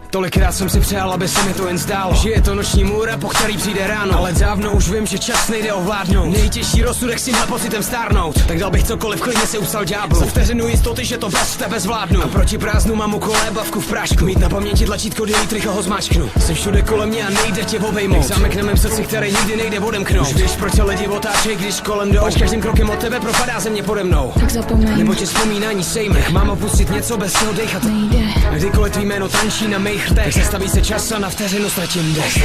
Tolikrát jsem si přál, aby se mi to jen zdálo, že je to noční můra, po který přijde ráno. Ale dávno už vím, že čas nejde ovládnout. Nejtěžší rozsudek s tímhle pocitem stárnout. Tak dal bych cokoliv, klidně si upsal ďáblu. Za vteřinu jistoty, že to bez tebe zvládnu. A proti prázdnu mám u kolébavku v prášku. Mít na paměti tlačítko delete, rychle ho zmáčknu. Jsi všude kolem mě a nejde tě obejmout. Zámek na mém srdci, který nikdy nejde odemknout. Už víš, proč se lidi otáčej, když kolem jdou. Až každým krokem od tebe propadá země pode mnou. Tak zapomeň, nebo tě vzpomínání sejme. Mám opustit něco, bez čeho dechat nejde. Kdykoliv tvý jméno tančí na mých rtech, zastaví se čas a na vteřinu ztratím dech.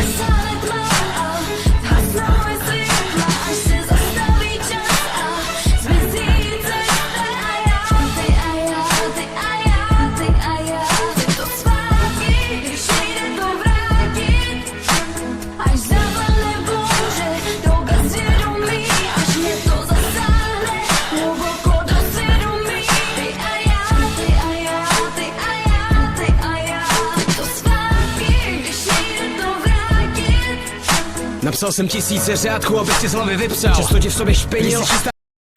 Napsal jsem tisíce řádků, abych ti z hlavy vypsal. Často tě v sobě špinil,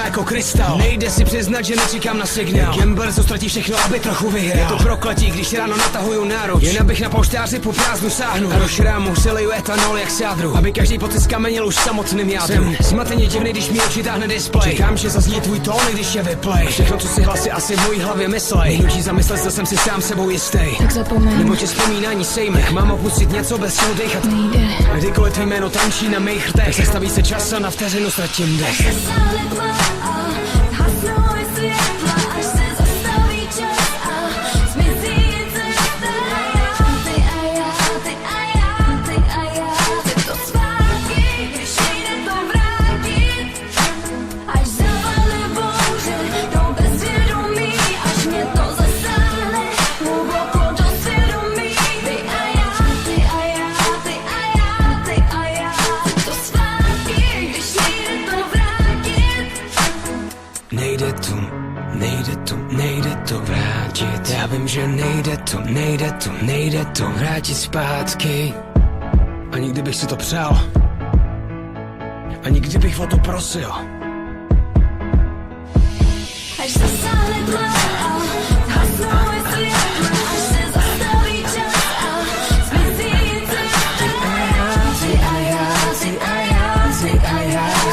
jako krystal. Nejde si přiznat, že nečekám na signál. Gambler, co ztratí všechno, aby trochu vyhrál. Je to prokletí, když ráno natahuju náruč. Jen abych na polštáři po prázdnu sáhnu. A do šrámu se leju etanol jak sádru. Aby každý pocit skamenil už samotným jádru. Jsem zmateně divný, když mi oči táhne display. Čekám, že zazní tvůj tón, když je vyplay. Všechno, co si hlasy asi v mojí hlavě myslej. Nutí zamyslet, zda jsem si sám sebou jistý. Tak zapomeň, nebo tě vzpomínání sejme. Mám opustit něco, bez čeho dechat nejde. Kdykoliv tvý jméno tančí na mých rtech, zastaví se čas a na vteřinu ztratím dech. Nejde to vrátit. Já vím, že nejde to vrátit zpátky. Ani kdybych si to přál, ani kdybych o to prosil. Až zasáhne tma a hasnou je světla, až se zastaví čas a zmizí cesta.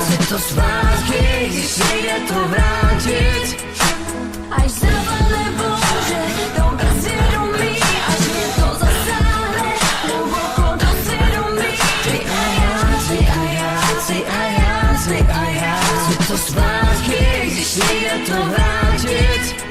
Chci to zpátky, když nejde to vrátit. Až zavane bouře do bezvědomí, až mě to zasáhne hluboko do svědomí. Ty a já, chci to zpátky, když nejde to vrátit.